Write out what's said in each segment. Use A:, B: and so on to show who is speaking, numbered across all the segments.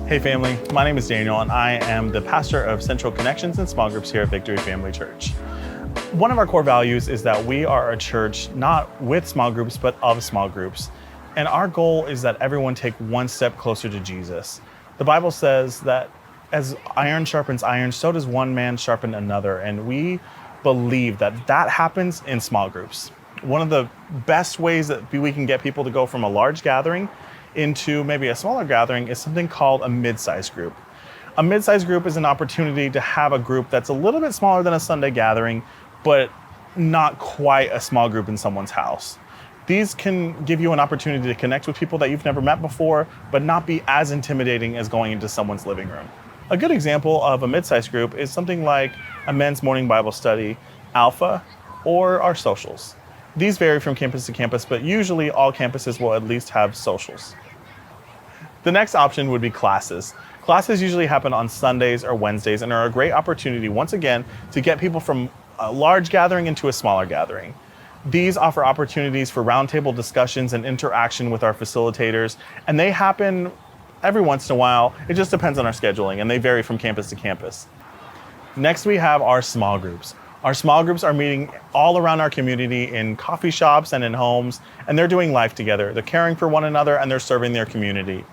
A: Hey family, my name is Daniel and I am the pastor of Central Connections and Small Groups here at Victory Family Church. One of our core values is that we are a church not with small groups, but of small groups. And our goal is that everyone take one step closer to Jesus. The Bible says that as iron sharpens iron, so does one man sharpen another. And we believe that that happens in small groups. One of the best ways that we can get people to go from a large gathering into maybe a smaller gathering is something called a mid-sized group. A mid-sized group is an opportunity to have a group that's a little bit smaller than a Sunday gathering, but not quite a small group in someone's house. These can give you an opportunity to connect with people that you've never met before, but not be as intimidating as going into someone's living room. A good example of a mid-sized group is something like a men's morning Bible study, Alpha, or our socials. These vary from campus to campus, but usually all campuses will at least have socials. The next option would be classes. Classes usually happen on Sundays or Wednesdays and are a great opportunity, once again, to get people from a large gathering into a smaller gathering. These offer opportunities for roundtable discussions and interaction with our facilitators, and they happen every once in a while. It just depends on our scheduling, and they vary from campus to campus. Next, we have our small groups. Our small groups are meeting all around our community in coffee shops and in homes, and they're doing life together. They're caring for one another, and they're serving their community.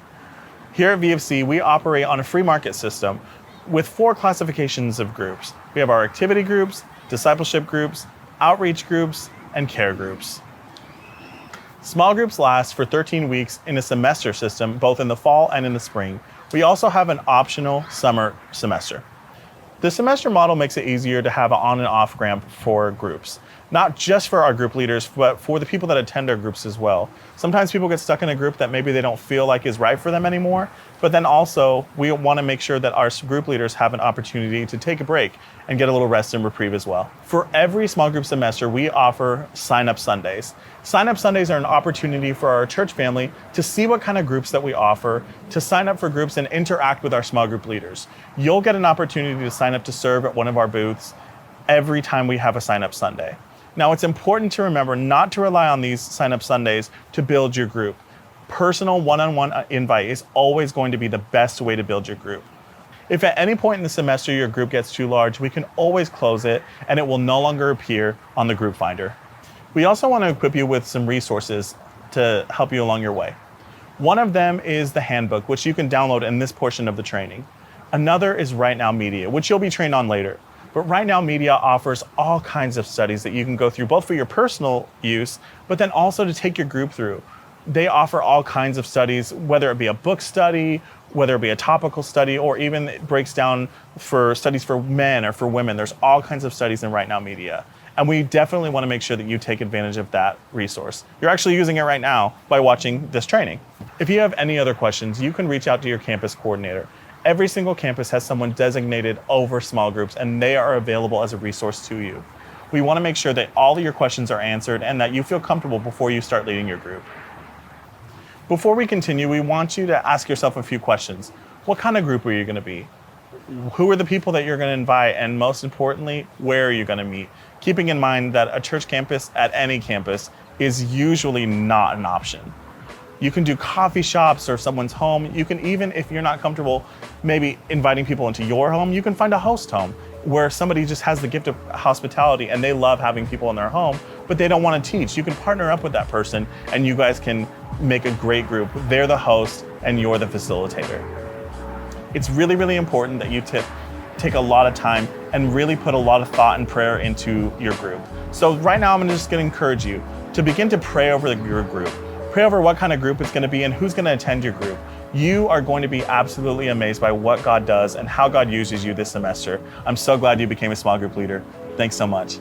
A: Here at VFC, we operate on a free market system with 4 classifications of groups. We have our activity groups, discipleship groups, outreach groups, and care groups. Small groups last for 13 weeks in a semester system, both in the fall and in the spring. We also have an optional summer semester. The semester model makes it easier to have an on and off ramp for groups, not just for our group leaders, but for the people that attend our groups as well. Sometimes people get stuck in a group that maybe they don't feel like is right for them anymore, but then also we want to make sure that our group leaders have an opportunity to take a break and get a little rest and reprieve as well. For every small group semester, we offer sign-up Sundays. Sign-up Sundays are an opportunity for our church family to see what kind of groups that we offer, to sign up for groups and interact with our small group leaders. You'll get an opportunity to sign up to serve at one of our booths every time we have a sign-up Sunday. Now, it's important to remember not to rely on these sign-up Sundays to build your group. Personal one-on-one invite is always going to be the best way to build your group. If at any point in the semester your group gets too large, we can always close it and it will no longer appear on the group finder. We also want to equip you with some resources to help you along your way. One of them is the handbook, which you can download in this portion of the training. Another is Right Now Media, which you'll be trained on later. But Right Now Media offers all kinds of studies that you can go through, both for your personal use, but then also to take your group through. They offer all kinds of studies, whether it be a book study, whether it be a topical study, or even it breaks down for studies for men or for women. There's all kinds of studies in Right Now Media. And we definitely want to make sure that you take advantage of that resource. You're actually using it right now by watching this training. If you have any other questions, you can reach out to your campus coordinator. Every single campus has someone designated over small groups, and they are available as a resource to you. We want to make sure that all of your questions are answered and that you feel comfortable before you start leading your group. Before we continue, we want you to ask yourself a few questions. What kind of group are you going to be? Who are the people that you're going to invite? And most importantly, where are you going to meet? Keeping in mind that a church campus at any campus is usually not an option. You can do coffee shops or someone's home. You can even, if you're not comfortable maybe inviting people into your home, you can find a host home where somebody just has the gift of hospitality and they love having people in their home, but they don't want to teach. You can partner up with that person and you guys can make a great group. They're the host and you're the facilitator. It's really, really important that you take a lot of time and really put a lot of thought and prayer into your group. So right now, I'm just going to encourage you to begin to pray over your group. Pray over what kind of group it's going to be and who's going to attend your group. You are going to be absolutely amazed by what God does and how God uses you this semester. I'm so glad you became a small group leader. Thanks so much.